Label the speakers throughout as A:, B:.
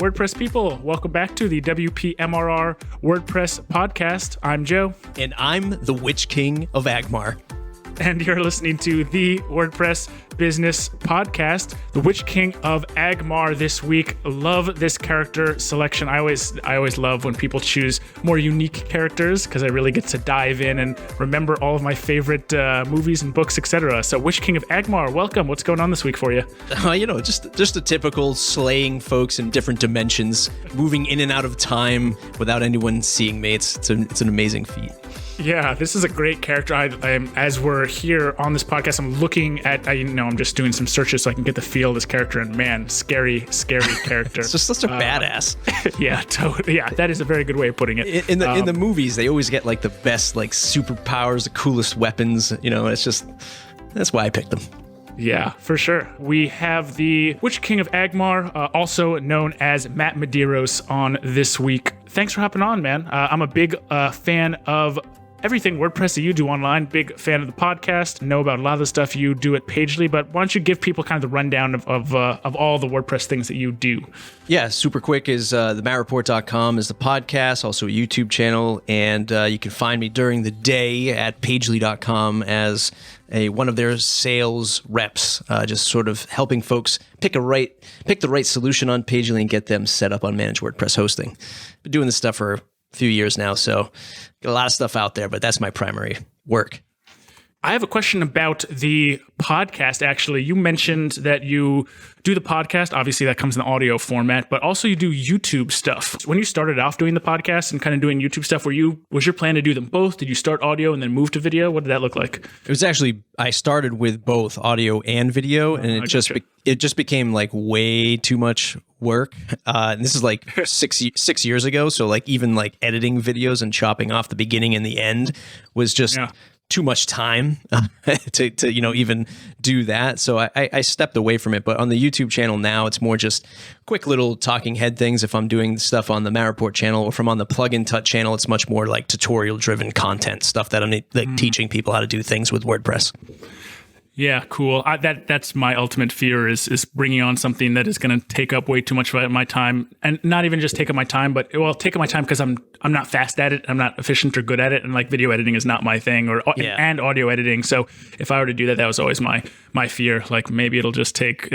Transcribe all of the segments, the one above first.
A: WordPress people? Welcome back to the WPMRR WordPress podcast. I'm Joe.
B: And I'm the Witch King of Agmar.
A: And you're listening to the WordPress Business Podcast, the Witch King of Agmar this week. Love this character selection. I always love when people choose more unique characters because I really get to dive in and remember all of my favorite movies and books, etc. So Witch King of Agmar, welcome. What's going on this week for you?
B: Just a typical slaying folks in different dimensions, moving in and out of time without anyone seeing me. It's an amazing feat.
A: Yeah, this is a great character. As we're here on this podcast, I'm looking at, I'm just doing some searches so I can get the feel of this character, and man, scary character.
B: It's just such a badass.
A: Yeah, totally. Yeah, that is a very good way of putting it.
B: In the movies, they always get like the best like superpowers, the coolest weapons. That's why I picked them.
A: Yeah, for sure. We have the Witch King of Agmar, also known as Matt Medeiros, on this week. Thanks for hopping on, man. I'm a big fan of everything WordPress that you do online. Big fan of the podcast. Know about a lot of the stuff you do at Pagely, but why don't you give people kind of the rundown of all the WordPress things that you do?
B: Yeah, super quick is thematreport.com is the podcast, also a YouTube channel, and you can find me during the day at pagely.com as one of their sales reps, just sort of helping folks pick the right solution on Pagely and get them set up on managed WordPress hosting. Been doing this stuff for a few years now, so got a lot of stuff out there, but that's my primary work.
A: I have a question about the podcast, actually. You mentioned that you do the podcast. Obviously, that comes in the audio format, but also you do YouTube stuff. When you started off doing the podcast and kind of doing YouTube stuff, was your plan to do them both? Did you start audio and then move to video? What did that look like?
B: It was actually, I started with both audio and video, and it just became like way too much work. And this is like six years ago. So like even like editing videos and chopping off the beginning and the end was just too much time to even do that. So I stepped away from it. But on the YouTube channel now, it's more just quick little talking head things. If I'm doing stuff on the Matt Report channel, or if I'm on the Plugin Tut channel, it's much more like tutorial driven content stuff that I'm like teaching people how to do things with WordPress.
A: Yeah, cool. That's my ultimate fear is bringing on something that is going to take up way too much of my time, and not even just take up my time, but take up my time because I'm not fast at it, I'm not efficient or good at it, and like video editing is not my thing, and audio editing. So if I were to do that, that was always my fear. Like maybe it'll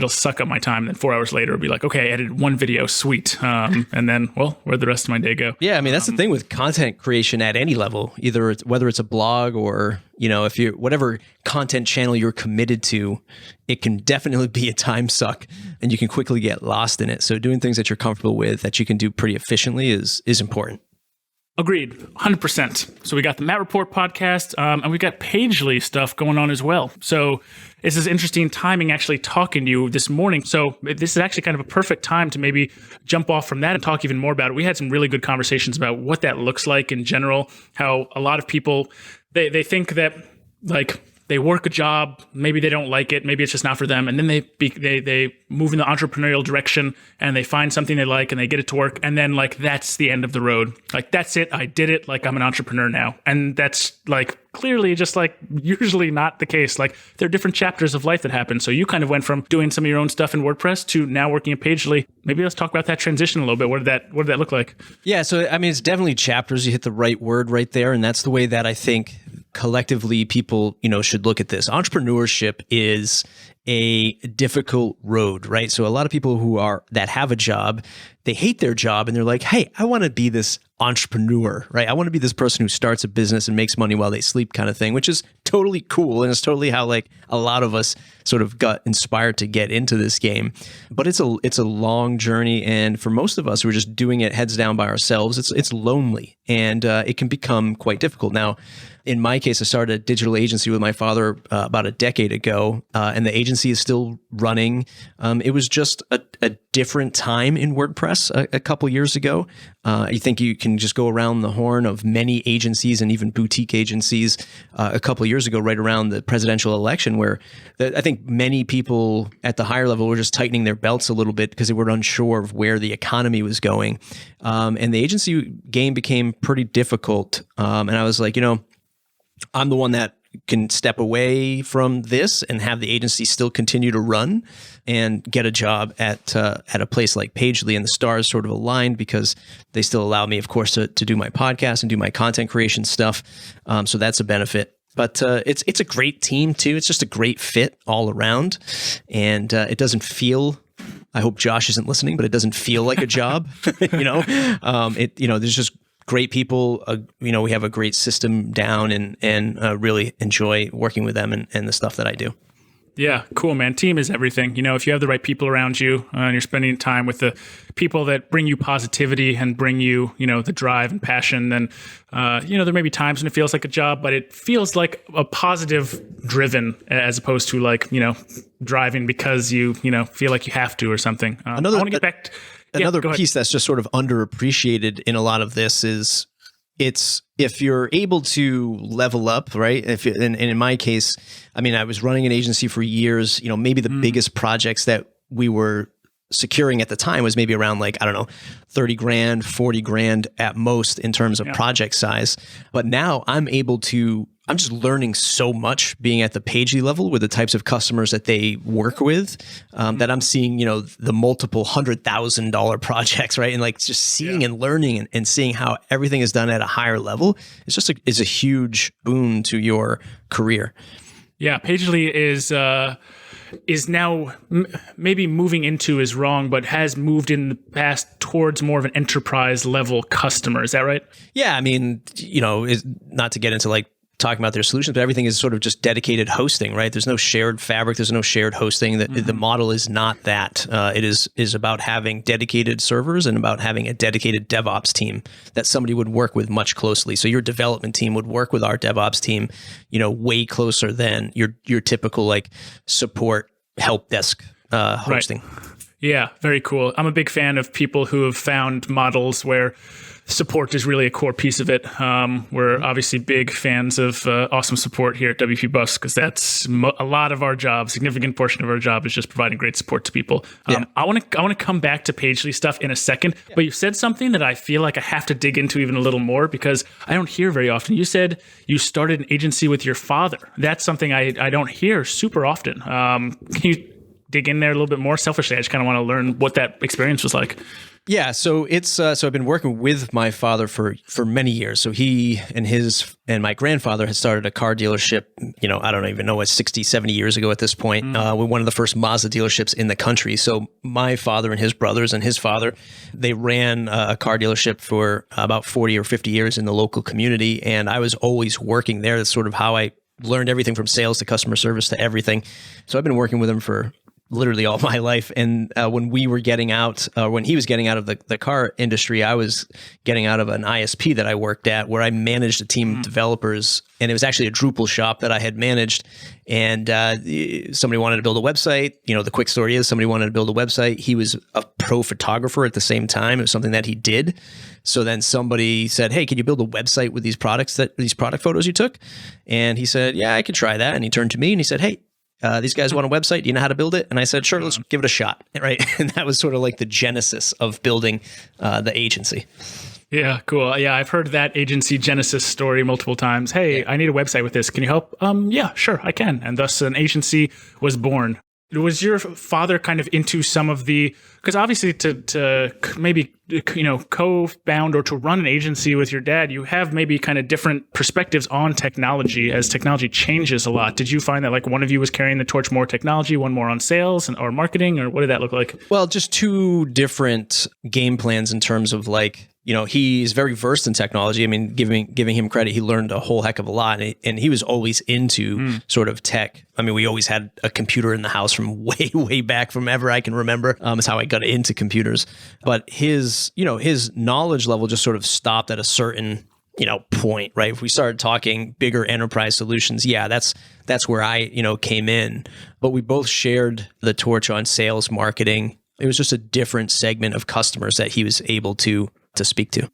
A: suck up my time, and then 4 hours later it'll be like, okay, I edited one video, sweet, and then where'd the rest of my day go?
B: Yeah, I mean that's the thing with content creation at any level, whether it's a blog or if you're whatever content channel you're committed to, it can definitely be a time suck and you can quickly get lost in it. So doing things that you're comfortable with that you can do pretty efficiently is important.
A: Agreed, 100%. So we got the Matt Report podcast, and we got Pagely stuff going on as well. So this is interesting timing actually talking to you this morning. So this is actually kind of a perfect time to maybe jump off from that and talk even more about it. We had some really good conversations about what that looks like in general, how a lot of people, they think that like they work a job, maybe they don't like it, maybe it's just not for them, and then they move in the entrepreneurial direction and they find something they like and they get it to work, and then like that's the end of the road. Like that's it, I did it, like I'm an entrepreneur now. And that's like clearly just like usually not the case. Like there are different chapters of life that happen. So you kind of went from doing some of your own stuff in WordPress to now working at Pagely. Maybe let's talk about that transition a little bit. What did that look like? Yeah,
B: so I mean it's definitely chapters. You hit the right word right there, and that's the way that I think collectively people, should look at this. Entrepreneurship is a difficult road, right? So a lot of people that have a job, they hate their job and they're like, hey, I want to be this entrepreneur, right? I want to be this person who starts a business and makes money while they sleep kind of thing, which is totally cool. And it's totally how like a lot of us sort of got inspired to get into this game. But it's a long journey. And for most of us who are just doing it heads down by ourselves, it's lonely and it can become quite difficult. Now, in my case, I started a digital agency with my father about a decade ago, and the agency is still running. It was just a different time in WordPress a couple years ago. I think you can just go around the horn of many agencies and even boutique agencies a couple of years ago, right around the presidential election, where I think many people at the higher level were just tightening their belts a little bit because they were unsure of where the economy was going. And the agency game became pretty difficult. And I was like, I'm the one that can step away from this and have the agency still continue to run and get a job at a place like Pagely, and the stars sort of aligned because they still allow me, of course, to do my podcast and do my content creation stuff. So that's a benefit. But it's a great team too. It's just a great fit all around, and it doesn't feel. I hope Josh isn't listening, but it doesn't feel like a job. There's just great people. We have a great system down, and really enjoy working with them and the stuff that I do.
A: Yeah, cool, man. Team is everything. If you have the right people around you and you're spending time with the people that bring you positivity and bring you, the drive and passion, then, there may be times when it feels like a job, but it feels like a positive driven as opposed to like, driving because you feel like you have to or something. I want to get back to
B: another piece that's just sort of underappreciated in a lot of this is if you're able to level up, right? And in my case, I was running an agency for years. Maybe the biggest projects that we were securing at the time was maybe around like, I don't know, 30 grand, 40 grand at most in terms of project size. But now I'm just learning so much being at the Pagely level with the types of customers that they work with, that I'm seeing, the multiple $100,000 projects, right? And like just seeing and learning and seeing how everything is done at a higher level is a huge boon to your career.
A: Yeah, Pagely is now maybe moving into is wrong, but has moved in the past towards more of an enterprise level customer. Is that right? Yeah,
B: not to get into like talking about their solutions, but everything is sort of just dedicated hosting, right? There's no shared fabric. There's no shared hosting. The model is not that. It is about having dedicated servers and about having a dedicated DevOps team that somebody would work with much closely. So your development team would work with our DevOps team, way closer than your typical like support help desk hosting.
A: Right. Yeah, very cool. I'm a big fan of people who have found models where support is really a core piece of it. We're obviously big fans of awesome support here at WP Bus because that's a lot of our job. Significant portion of our job is just providing great support to people. I want to come back to Pagely stuff in a second, but you said something that I feel like I have to dig into even a little more because I don't hear very often. You said you started an agency with your father. That's something I don't hear super often. Can you dig in there a little bit more? Selfishly, I just kind of want to learn what that experience was like.
B: Yeah, so it's I've been working with my father for many years. So he and my grandfather had started a car dealership, I don't even know, 60, 70 years ago at this point. We're one of the first Mazda dealerships in the country. So my father and his brothers and his father, they ran a car dealership for about 40 or 50 years in the local community. And I was always working there. That's sort of how I learned everything from sales to customer service to everything. So I've been working with him for literally all my life. And when we were getting out, when he was getting out of the car industry, I was getting out of an ISP that I worked at where I managed a team of developers. And it was actually a Drupal shop that I had managed. And somebody wanted to build a website. The quick story is somebody wanted to build a website. He was a pro photographer at the same time. It was something that he did. So then somebody said, "Hey, can you build a website with these product photos you took?" And he said, "Yeah, I could try that." And he turned to me and he said, "Hey, these guys want a website. Do you know how to build it?" And I said, "Sure, let's give it a shot." Right. And that was sort of like the genesis of building the agency.
A: Yeah, cool. Yeah, I've heard that agency genesis story multiple times. Hey, I need a website with this. Can you help? Yeah, sure, I can. And thus an agency was born. Was your father kind of into some of the, because obviously to maybe, co-found or to run an agency with your dad, you have maybe kind of different perspectives on technology as technology changes a lot. Did you find that like one of you was carrying the torch more technology, one more on sales or marketing, or what did that look like?
B: Well, just two different game plans in terms of like, he's very versed in technology. Giving him credit, he learned a whole heck of a lot, and he was always into sort of tech. We always had a computer in the house from way, way back from ever I can remember. Is how I got into computers. But his knowledge level just sort of stopped at a certain point, right? If we started talking bigger enterprise solutions, that's where I came in. But we both shared the torch on sales, marketing. It was just a different segment of customers that he was able to speak to.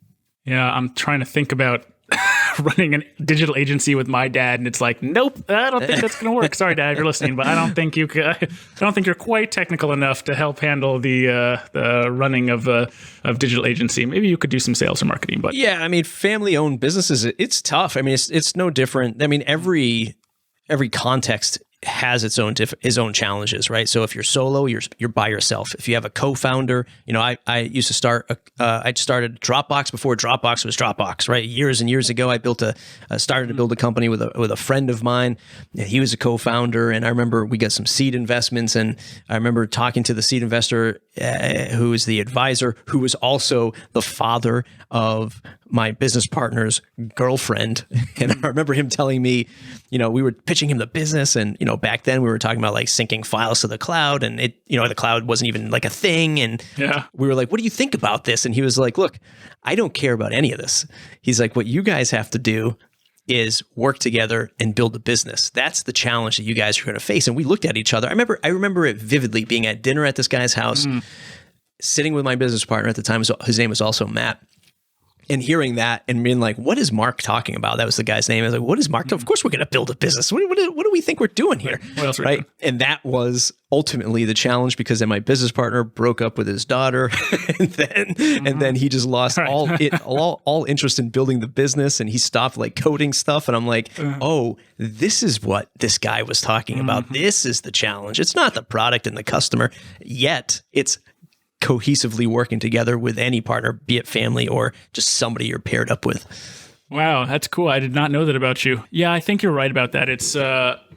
A: Yeah, I'm trying to think about running a digital agency with my dad, and it's like, nope, I don't think that's going to work. Sorry, Dad, if you're listening, but I don't think you're quite technical enough to help handle the running of digital agency. Maybe you could do some sales or marketing, but
B: yeah, family-owned businesses, it's tough. It's no different. Every every context has its own challenges, right? So if you're solo, you're by yourself. If you have a co-founder, I used to I started Dropbox before Dropbox was Dropbox, right? Years and years ago, I started to build a company with a friend of mine. He was a co-founder, and I remember we got some seed investments, and I remember talking to the seed investor, who was the advisor, who was also the father of my business partner's girlfriend. And I remember him telling me, we were pitching him the business, and, back then we were talking about like syncing files to the cloud, and the cloud wasn't even like a thing. And we were like, what do you think about this? And he was like, look, I don't care about any of this. He's like, what you guys have to do is work together and build a business. That's the challenge that you guys are going to face. And we looked at each other. I remember it vividly, being at dinner at this guy's house, sitting with my business partner at the time. His name was also Matt. And hearing that and being like, what is Mark talking about? That was the guy's name. I was like, what is Mark? Of course we're going to build a business. What do we think we're doing here?
A: What else
B: right? And that was ultimately the challenge, because then my business partner broke up with his daughter, and then he just lost all interest in building the business, and he stopped like coding stuff. And I'm like, oh, this is what this guy was talking about. This is the challenge. It's not the product and the customer, yet it's cohesively working together with any partner, be it family or just somebody you're paired up with.
A: Wow, that's cool. I did not know that about you. Yeah, I think you're right about that. It's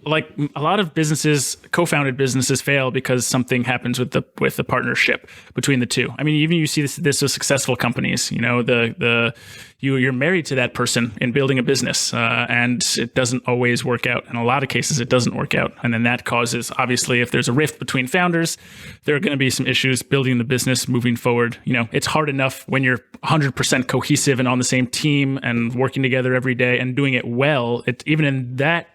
A: like a lot of businesses, co-founded businesses, fail because something happens with the partnership between the two. I mean, even you see this with successful companies. You're married to that person in building a business, and it doesn't always work out. In a lot of cases, it doesn't work out, and then that causes, obviously, if there's a rift between founders, there are going to be some issues building the business moving forward. It's hard enough when you're 100% cohesive and on the same team and working together every day and doing it well. Even in that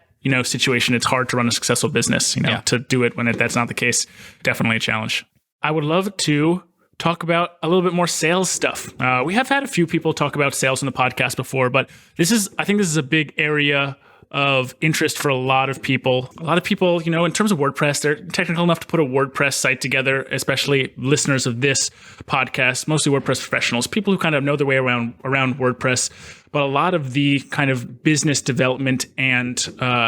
A: situation, it's hard to run a successful business. To do it when that's not the case, definitely a challenge. I would love to talk about a little bit more sales stuff. We have had a few people talk about sales on the podcast before, but I think this is a big area of interest for a lot of people. A lot of people, in terms of WordPress, they're technical enough to put a WordPress site together, especially listeners of this podcast, mostly WordPress professionals, people who kind of know their way around WordPress. But a lot of the kind of business development and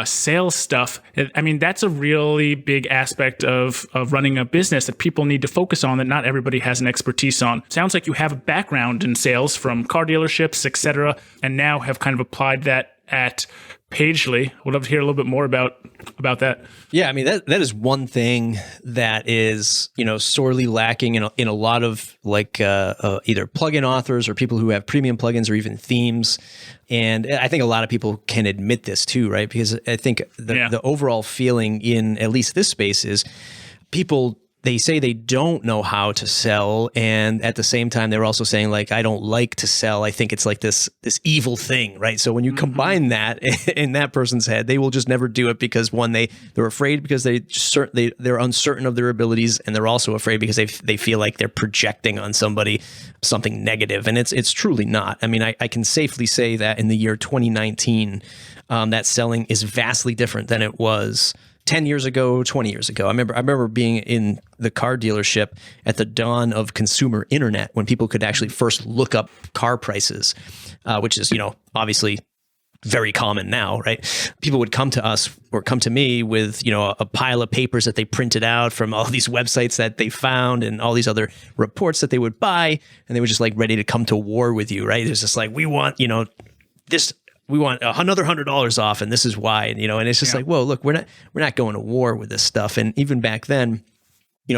A: sales stuff, I mean, that's a really big aspect of running a business that people need to focus on, that not everybody has an expertise on. Sounds like you have a background in sales from car dealerships, et cetera, and now have kind of applied that at Pagely. Would love to hear a little bit more about that.
B: Yeah, I mean, that is one thing that is, sorely lacking in a lot of like either plugin authors or people who have premium plugins or even themes. And I think a lot of people can admit this too, right? Because I think the overall feeling in at least this space is people, they say they don't know how to sell, and at the same time, they're also saying like, I don't like to sell. I think it's like this evil thing, right? So when you combine that in that person's head, they will just never do it because one, they're afraid because they're uncertain of their abilities, and they're also afraid because they feel like they're projecting on somebody something negative, and it's truly not. I mean, I can safely say that in the year 2019, that selling is vastly different than it was 10 years ago, 20 years ago. I remember being in the car dealership at the dawn of consumer internet, when people could actually first look up car prices, which is, obviously very common now, right? People would come to us or come to me with, a pile of papers that they printed out from all these websites that they found and all these other reports that they would buy. And they were just like ready to come to war with you, right? It's just like, we want, this, we want another $100 off, and this is why, and it's just like, whoa, look, we're not going to war with this stuff. And even back then,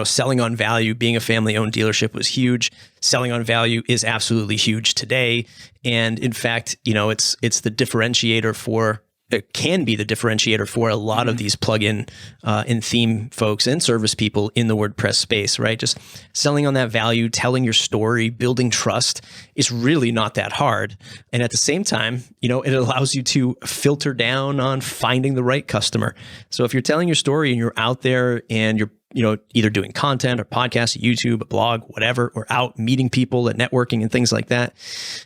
B: selling on value, being a family-owned dealership was huge. Selling on value is absolutely huge today. And in fact, it's the differentiator for, it can be the differentiator for a lot of these plugin and theme folks and service people in the WordPress space, right? Just selling on that value, telling your story, building trust is really not that hard. And at the same time, it allows you to filter down on finding the right customer. So if you're telling your story and you're out there and you're either doing content or podcast, YouTube, a blog, whatever, or out meeting people at networking and things like that,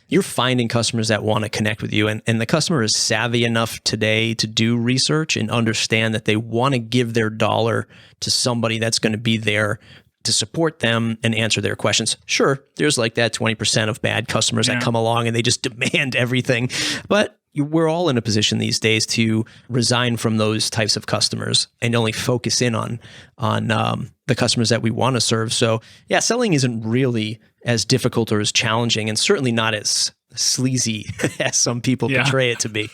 B: you're finding customers that want to connect with you. And the customer is savvy enough today to do research and understand that they want to give their dollar to somebody that's going to be there to support them and answer their questions. Sure, there's like that 20% of bad customers that come along and they just demand everything. But we're all in a position these days to resign from those types of customers and only focus in on the customers that we want to serve. So yeah, selling isn't really as difficult or as challenging, and certainly not as sleazy as some people portray it to be.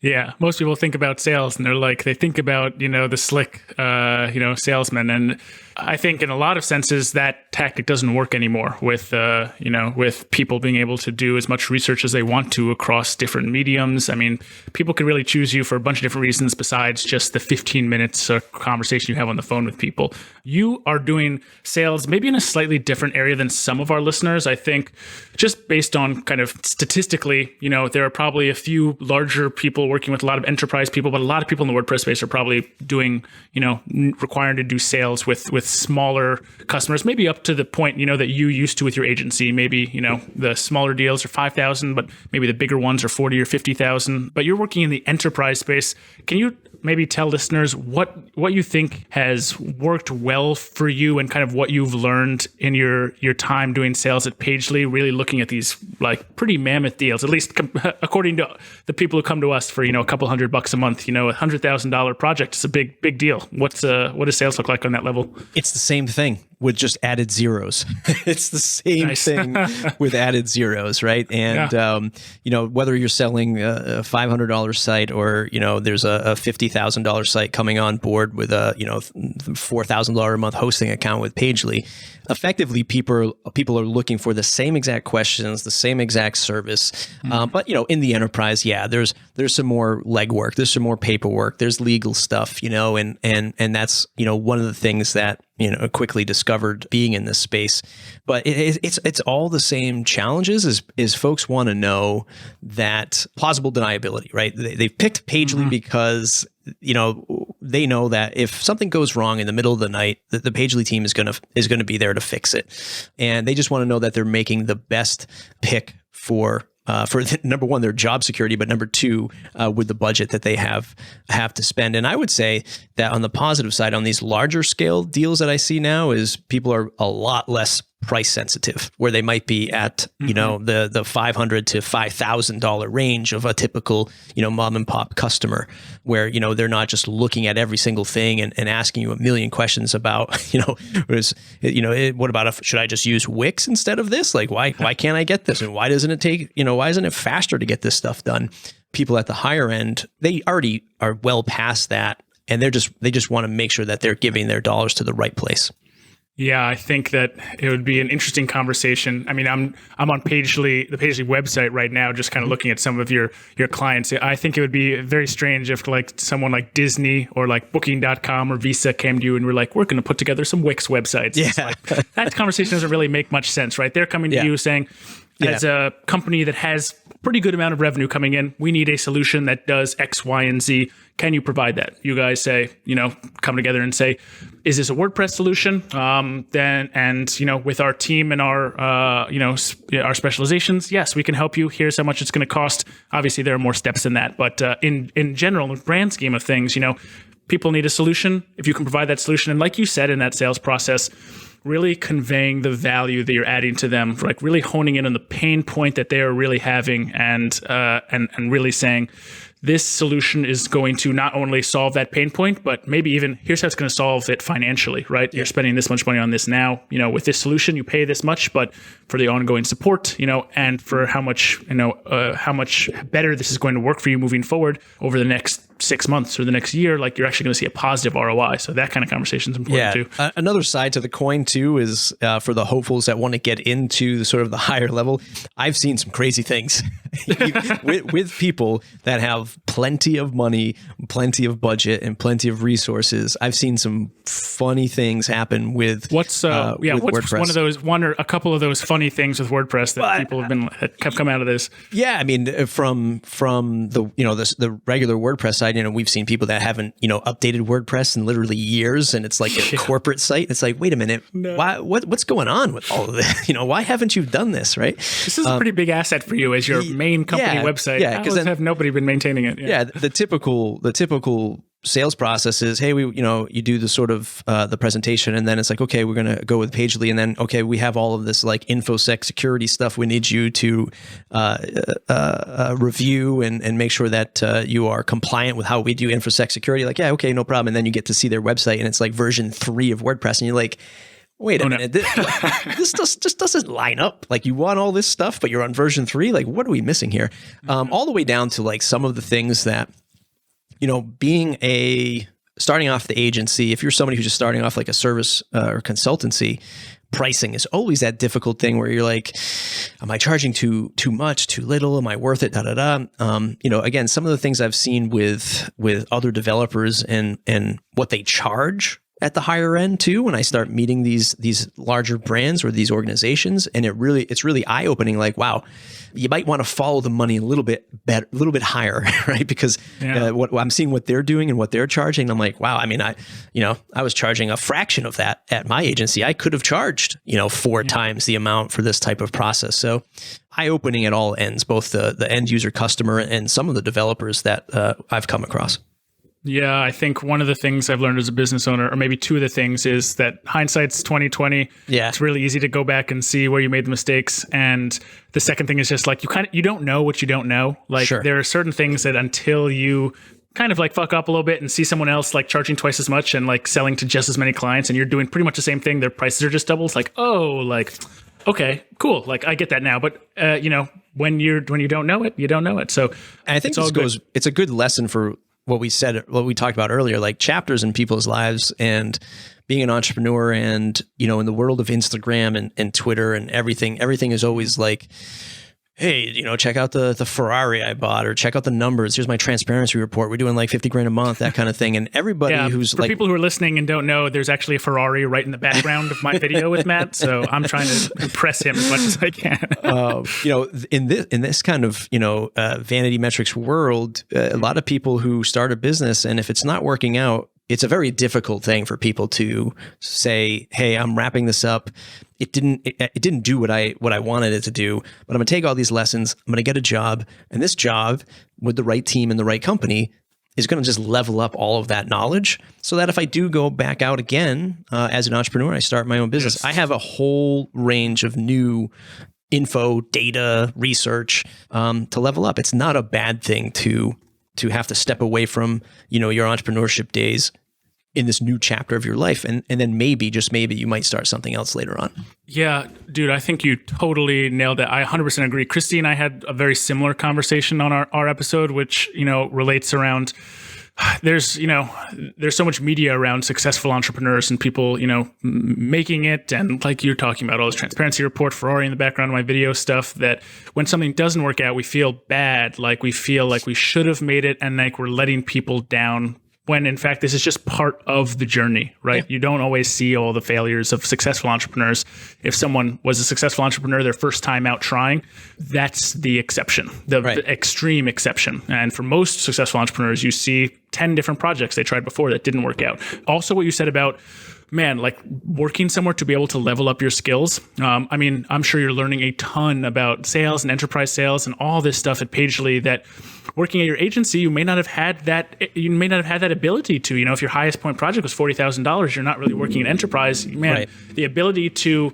A: Yeah, most people think about sales and they think about, the slick, salesman. And I think in a lot of senses that tactic doesn't work anymore with people being able to do as much research as they want to across different mediums. I mean, people can really choose you for a bunch of different reasons besides just the 15 minutes of conversation you have on the phone with people. You are doing sales maybe in a slightly different area than some of our listeners. I think just based on kind of statistically, there are probably a few larger people working with a lot of enterprise people, but a lot of people in the WordPress space are probably doing, required to do sales with smaller customers, maybe up to the point, that you used to with your agency. Maybe, the smaller deals are 5,000, but maybe the bigger ones are 40 or 50,000. But you're working in the enterprise space. Can you maybe tell listeners what you think has worked well for you and kind of what you've learned in your time doing sales at Pagely, really looking at these like pretty mammoth deals, at least according to the people who come to us for, a couple $100 a month, $100,000 project is a big deal. What does sales look like on that level?
B: It's the same thing with just added zeros. It's the same thing with added zeros, right? And, whether you're selling a $500 site or, there's a $50,000 site coming on board with a, $4,000 a month hosting account with Pagely, effectively people are looking for the same exact questions, the same exact service. But, in the enterprise, there's some more legwork, there's some more paperwork, there's legal stuff, and that's, one of the things that, quickly discovered being in this space. But it's all the same challenges is folks want to know that plausible deniability, right? They've picked Pagely because, they know that if something goes wrong in the middle of the night, the Pagely team is going to be there to fix it. And they just want to know that they're making the best pick for number one, their job security, but number two, with the budget that they have to spend. And I would say that on the positive side, on these larger scale deals that I see now, is people are a lot less price sensitive, where they might be at, the $500 to $5,000 range of a typical, mom and pop customer, where, they're not just looking at every single thing and asking you a million questions about, what about should I just use Wix instead of this? Like, why can't I get this? And why doesn't it take, why isn't it faster to get this stuff done? People at the higher end, they already are well past that. And they just want to make sure that they're giving their dollars to the right place.
A: Yeah, I think that it would be an interesting conversation. I mean, I'm on the Pagely website right now, just kind of looking at some of your clients. I think it would be very strange if like someone like Disney or like Booking.com or Visa came to you and were like, we're going to put together some Wix websites. Yeah. Like, that conversation doesn't really make much sense, right? They're coming to you saying, as a company that has a pretty good amount of revenue coming in, we need a solution that does X, Y, and Z. Can you provide that? You guys say, come together and say, is this a WordPress solution? With our team and our specializations, yes, we can help you. Here's how much it's going to cost. Obviously, there are more steps than that, but in general, the grand scheme of things, people need a solution. If you can provide that solution, and like you said in that sales process, really conveying the value that you're adding to them, like really honing in on the pain point that they are really having, and really saying, this solution is going to not only solve that pain point, but maybe even here's how it's going to solve it financially, right? Yeah. You're spending this much money on this now, with this solution, you pay this much, but for the ongoing support, and for how much better this is going to work for you moving forward over the next 6 months or the next year, like you're actually going to see a positive ROI. So that kind of conversation is important too.
B: Another side to the coin too is for the hopefuls that want to get into sort of the higher level. I've seen some crazy things with people that have plenty of money, plenty of budget, and plenty of resources. I've seen some funny things happen with
A: what's
B: WordPress.
A: one or a couple of those funny things with WordPress that people have come out of this?
B: Yeah, I mean, from the regular WordPress side, we've seen people that haven't updated WordPress in literally years, and it's like a corporate site. It's like, wait a minute, what's going on with all of this? Why haven't you done this, right?
A: This is a pretty big asset for you as your main main company website.
B: Yeah,
A: because then have nobody been maintaining it.
B: Yeah, the typical sales process is, hey, you do the sort of the presentation, and then it's like, okay, we're going to go with Pagely, and then, okay, we have all of this like InfoSec security stuff we need you to review and make sure that you are compliant with how we do InfoSec security. Like, yeah, okay, no problem. And then you get to see their website, and it's like version 3 of WordPress, and you're like, wait a minute, this just doesn't line up. Like, you want all this stuff, but you're on version 3. Like, what are we missing here? All the way down to like some of the things that, starting off the agency, if you're somebody who's just starting off like a service or consultancy, pricing is always that difficult thing where you're like, am I charging too much, too little? Am I worth it? Again, some of the things I've seen with other developers and what they charge at the higher end too, when I start meeting these larger brands or these organizations, and it's really eye-opening. Like, wow, you might want to follow the money a little bit better, a little bit higher, right? Because what I'm seeing, what they're doing and what they're charging, I'm like, wow. I mean, I was charging a fraction of that at my agency. I could have charged 4 times the amount for this type of process. So eye-opening at all ends, both the end user customer and some of the developers that I've come across.
A: Yeah, I think one of the things I've learned as a business owner, or maybe two of the things, is that hindsight's 20/20.
B: Yeah,
A: it's really easy to go back and see where you made the mistakes. And the second thing is just like you don't know what you don't know. Like, there are certain things that until you kind of like fuck up a little bit and see someone else like charging twice as much and like selling to just as many clients, and you're doing pretty much the same thing, their prices are just double. It's like, oh, like, okay, cool. Like, I get that now. But when you don't know it, you don't know it. So
B: and I think it's a good lesson for what we talked about earlier, like chapters in people's lives and being an entrepreneur, and, in the world of Instagram and Twitter and everything is always like, hey, check out the Ferrari I bought, or check out the numbers. Here's my transparency report. We're doing like $50,000 a month, that kind of thing. And everybody who's
A: for people who are listening and don't know, there's actually a Ferrari right in the background of my video with Matt. So I'm trying to impress him as much as I can.
B: In this kind of, vanity metrics world, a lot of people who start a business, and if it's not working out, it's a very difficult thing for people to say, hey, I'm wrapping this up. It didn't do what I wanted it to do, but I'm going to take all these lessons. I'm going to get a job, and this job with the right team and the right company is going to just level up all of that knowledge, so that if I do go back out again as an entrepreneur, I start my own business, I have a whole range of new info, data, research to level up. It's not a bad thing to have to step away from, your entrepreneurship days in this new chapter of your life. And then maybe, just maybe, you might start something else later on.
A: Yeah, dude, I think you totally nailed it. I 100% agree. Christy and I had a very similar conversation on our episode, which, relates around, there's so much media around successful entrepreneurs and people, making it. And like you're talking about, all this transparency report, Ferrari in the background of my video stuff, that when something doesn't work out, we feel bad. Like, we feel like we should have made it, and like we're letting people down, when in fact, this is just part of the journey, right? Yeah. You don't always see all the failures of successful entrepreneurs. If someone was a successful entrepreneur their first time out trying, that's the exception, the extreme exception. And for most successful entrepreneurs, you see 10 different projects they tried before that didn't work out. Also, what you said about, man, like working somewhere to be able to level up your skills. I mean, I'm sure you're learning a ton about sales and enterprise sales and all this stuff at Pagely that working at your agency, you may not have had that ability to, if your highest point project was $40,000, you're not really working in enterprise, man, the ability to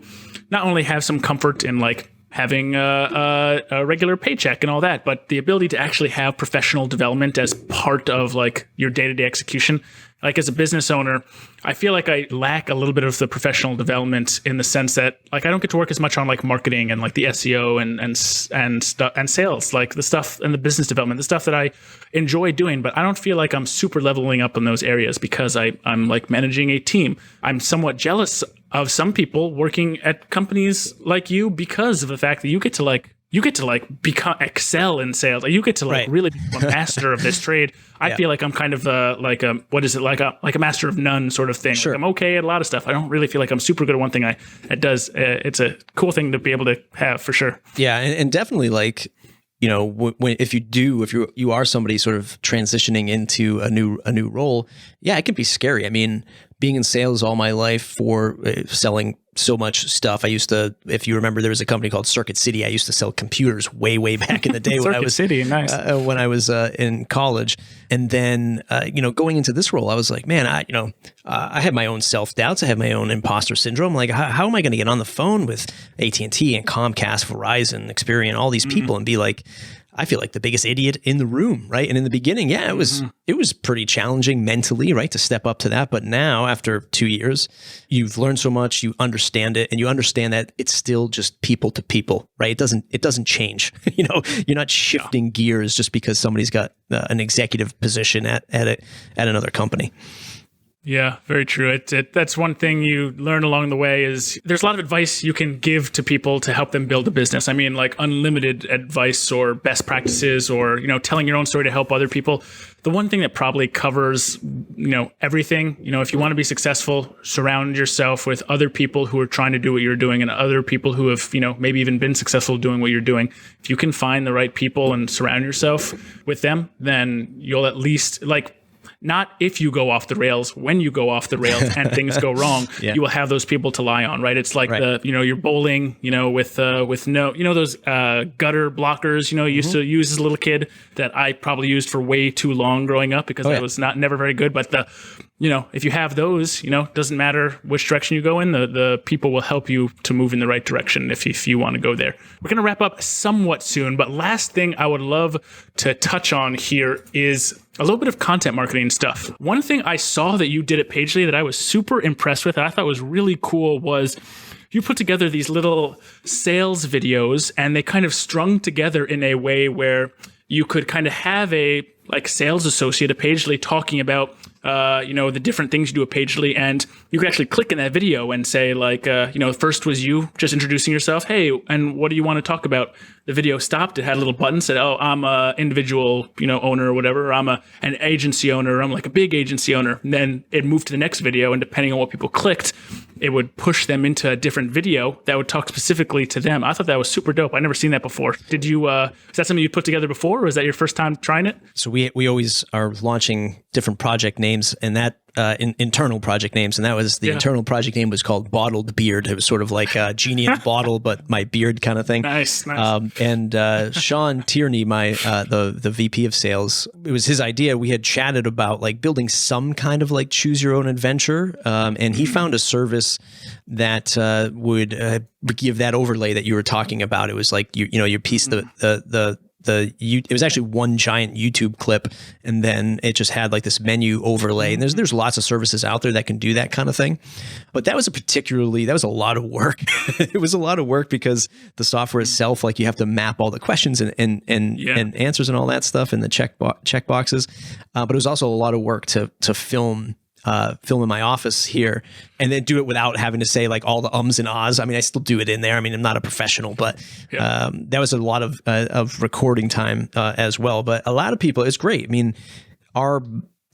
A: not only have some comfort in like having a regular paycheck and all that, but the ability to actually have professional development as part of like your day-to-day execution. Like, as a business owner, I feel like I lack a little bit of the professional development, in the sense that like I don't get to work as much on like marketing and like the SEO and sales, like the stuff, and the business development, the stuff that I enjoy doing. But I don't feel like I'm super leveling up in those areas because I'm like managing a team. I'm somewhat jealous of some people working at companies like you because of the fact that you get to excel in sales. You get to like really become a master of this trade. I feel like I'm kind of like a master of none sort of thing.
B: Sure.
A: Like, I'm okay at a lot of stuff. I don't really feel like I'm super good at one thing. It's a cool thing to be able to have, for sure.
B: Yeah, and definitely, like, if you are somebody sort of transitioning into a new role, it can be scary. I mean, being in sales all my life for selling so much stuff. I used to, if you remember, there was a company called Circuit City. I used to sell computers way back in the day when I was
A: City, nice.
B: When I was in college. And then, going into this role, I was like, man, I had my own self-doubts. I had my own imposter syndrome. Like, how am I going to get on the phone with AT&T and Comcast, Verizon, Experian, all these people and be like, I feel like the biggest idiot in the room, right? And in the beginning, it was pretty challenging mentally, right, to step up to that. But now, after 2 years, you've learned so much, you understand it, and you understand that it's still just people to people, right? It doesn't change. You're not shifting gears just because somebody's got an executive position at another company.
A: Yeah, very true. That's one thing you learn along the way is there's a lot of advice you can give to people to help them build a business. I mean, like unlimited advice or best practices or, telling your own story to help other people. The one thing that probably covers, everything, if you want to be successful, surround yourself with other people who are trying to do what you're doing and other people who have, maybe even been successful doing what you're doing. If you can find the right people and surround yourself with them, then you'll at least not if you go off the rails, when you go off the rails and things go wrong, you will have those people to lie on, right? It's like you're bowling, with no, those gutter blockers, you used to use as a little kid that I probably used for way too long growing up because I was never very good. But if you have those, doesn't matter which direction you go in, the people will help you to move in the right direction if you want to go there. We're going to wrap up somewhat soon, but last thing I would love to touch on here is a little bit of content marketing stuff. One thing I saw that you did at Pagely that I was super impressed with, and I thought was really cool was you put together these little sales videos and they kind of strung together in a way where you could kind of have a sales associate at Pagely talking about the different things you do at Pagely, and you could actually click in that video and say first was you just introducing yourself. Hey, and what do you want to talk about? The video stopped. It had a little button said, oh, I'm a individual, owner or whatever. Or I'm an agency owner. Or I'm like a big agency owner. And then it moved to the next video. And depending on what people clicked, it would push them into a different video that would talk specifically to them. I thought that was super dope. I'd never seen that before. Did you, is that something you put together before? Or was that your first time trying it?
B: So we always are launching different project names, and that internal project names, and that was the internal project name was called Bottled Beard. It was sort of like a genie in a bottle, but my beard kind of thing.
A: Nice.
B: And Sean Tierney, the VP of sales, it was his idea. We had chatted about building some kind of choose your own adventure, and he found a service that would give that overlay that you were talking about. It was like you piece it was actually one giant YouTube clip, and then it just had this menu overlay. And there's lots of services out there that can do that kind of thing. But that was a lot of work. It was a lot of work because the software itself, you have to map all the questions and answers and all that stuff in the check boxes. But it was also a lot of work to film in my office here, and then do it without having to say all the ums and ahs. I mean, I still do it in there. I mean, I'm not a professional, but that was a lot of recording time as well. But a lot of people, it's great. I mean, our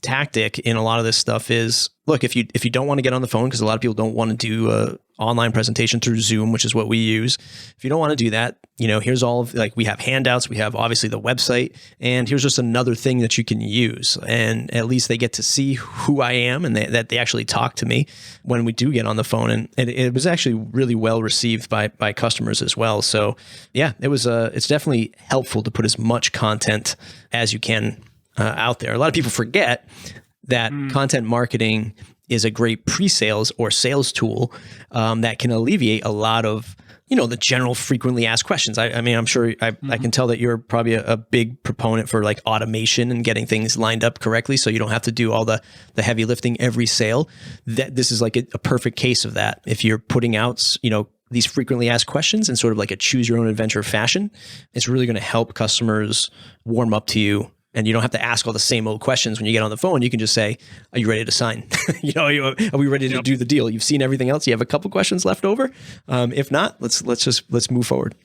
B: tactic in a lot of this stuff is, look, if you don't want to get on the phone, because a lot of people don't want to do a online presentation through Zoom, which is what we use. If you don't want to do that, here's all of we have handouts, we have obviously the website, and here's just another thing that you can use. And at least they get to see who I am and that they actually talk to me when we do get on the phone. And it was actually really well received by customers as well. So yeah, it's definitely helpful to put as much content as you can out there. A lot of people forget that content marketing is a great pre-sales or sales tool that can alleviate a lot of, the general frequently asked questions. I mean, I'm sure I can tell that you're probably a big proponent for automation and getting things lined up correctly, so you don't have to do all the heavy lifting every sale. That this is a perfect case of that. If you're putting out, these frequently asked questions in sort of a choose your own adventure fashion, it's really going to help customers warm up to you. And you don't have to ask all the same old questions when you get on the phone. You can just say, "Are you ready to sign? Are we ready to do the deal? You've seen everything else. You have a couple questions left over. If not, let's move forward."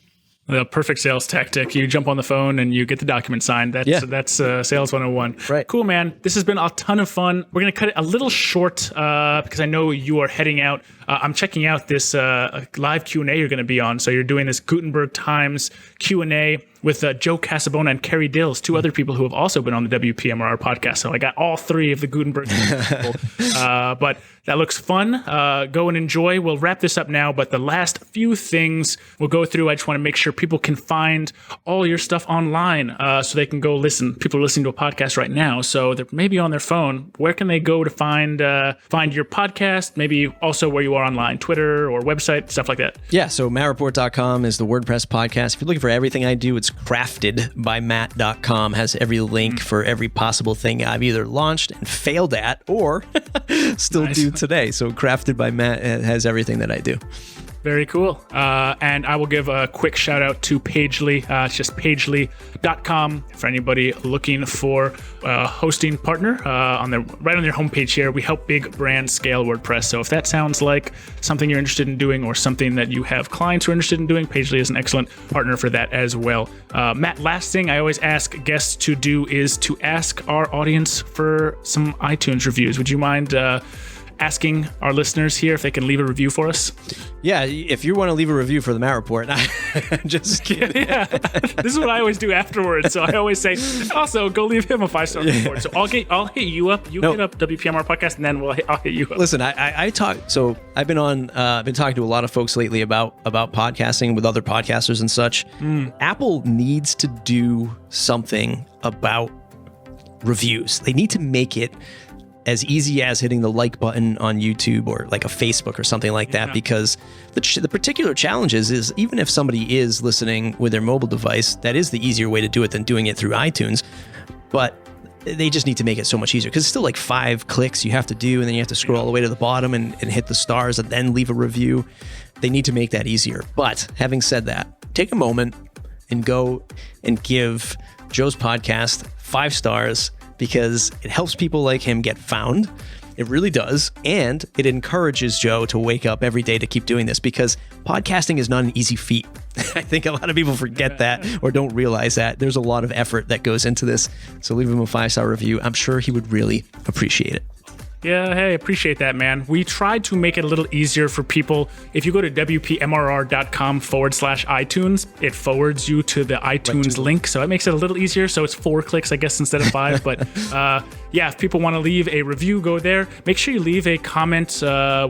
A: The perfect sales tactic. You jump on the phone and you get the document signed. That's sales 101.
B: Right.
A: Cool, man. This has been a ton of fun. We're going to cut it a little short because I know you are heading out. I'm checking out this live Q&A you're going to be on. So you're doing this Gutenberg Times Q&A with Joe Casabona and Kerry Dills, two other people who have also been on the WPMRR podcast. So I got all three of the Gutenberg people. But that looks fun. Go and enjoy. We'll wrap this up now, but the last few things we'll go through, I just want to make sure people can find all your stuff online so they can go listen. People are listening to a podcast right now, so they're maybe on their phone. Where can they go to find your podcast? Maybe also where you are online, Twitter or website, stuff like that.
B: Yeah, so mattreport.com is the WordPress podcast. If you're looking for everything I do, it's craftedbymatt.com. Has every link for every possible thing I've either launched and failed at or still do today. So Crafted by Matt has everything that I do.
A: Very cool. And I will give a quick shout out to Pagely. It's just pagely.com for anybody looking for a hosting partner. Right on their homepage here, we help big brands scale WordPress. So if that sounds like something you're interested in doing or something that you have clients who are interested in doing, Pagely is an excellent partner for that as well. Matt, last thing I always ask guests to do is to ask our audience for some iTunes reviews. Would you mind asking our listeners here if they can leave a review for us?
B: Yeah, if you want to leave a review for the Matt Report, just kidding.
A: Yeah, this is what I always do afterwards. So I always say, also go leave him a 5-star report. So I'll hit you up. You hit up WPMR podcast, and then I'll hit you up.
B: Listen, I talk. So I've been talking to a lot of folks lately about podcasting with other podcasters and such. Apple needs to do something about reviews. They need to make it as easy as hitting the like button on YouTube or like a Facebook or something like that, because the particular challenge is even if somebody is listening with their mobile device, that is the easier way to do it than doing it through iTunes. But they just need to make it so much easier, because it's still like 5 clicks you have to do, and then you have to scroll all the way to the bottom and hit the stars and then leave a review. They need to make that easier. But having said that, take a moment and go and give Joe's podcast 5 stars, because it helps people like him get found. It really does. And it encourages Joe to wake up every day to keep doing this, because podcasting is not an easy feat. I think a lot of people forget that or don't realize that. There's a lot of effort that goes into this. So leave him a 5-star review. I'm sure he would really appreciate it.
A: Yeah, hey, appreciate that, man. We tried to make it a little easier for people. If you go to WPMRR.com/iTunes, it forwards you to the iTunes link. So it makes it a little easier. So it's 4 clicks, I guess, instead of 5. But yeah, if people want to leave a review, go there. Make sure you leave a comment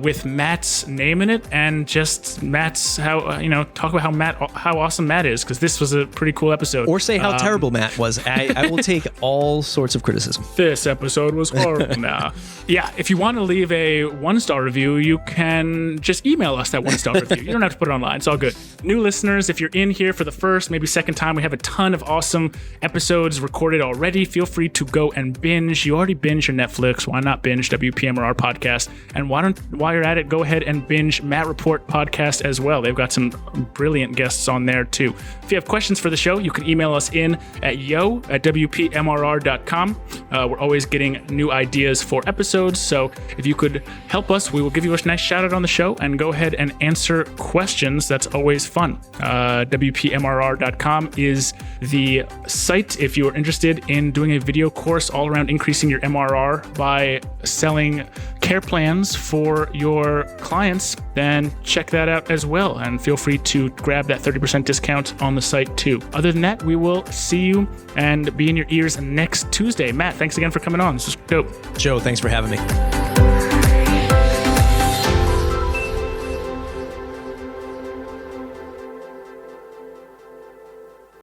A: with Matt's name in it, and just Matt's talk about how awesome Matt is, because this was a pretty cool episode.
B: Or say how terrible Matt was. I will take all sorts of criticism.
A: This episode was horrible. Nah. Yeah, if you want to leave a 1-star review, you can just email us that 1-star review. You don't have to put it online. It's all good. New listeners, if you're in here for the first, maybe second time, we have a ton of awesome episodes recorded already. Feel free to go and binge. You already binge your Netflix. Why not binge WPMRR podcast? And while you're at it, go ahead and binge Matt Report podcast as well. They've got some brilliant guests on there too. If you have questions for the show, you can email us in at yo@WPMRR.com. We're always getting new ideas for episodes. So if you could help us, we will give you a nice shout out on the show, and go ahead and answer questions. That's always fun. WPMRR.com is the site if you are interested in doing a video course all around increasing your MRR by selling care plans for your clients. Then check that out as well, and feel free to grab that 30% discount on the site too. Other than that, we will see you and be in your ears next Tuesday. Matt, thanks again for coming on. This was dope.
B: Joe, thanks for having me.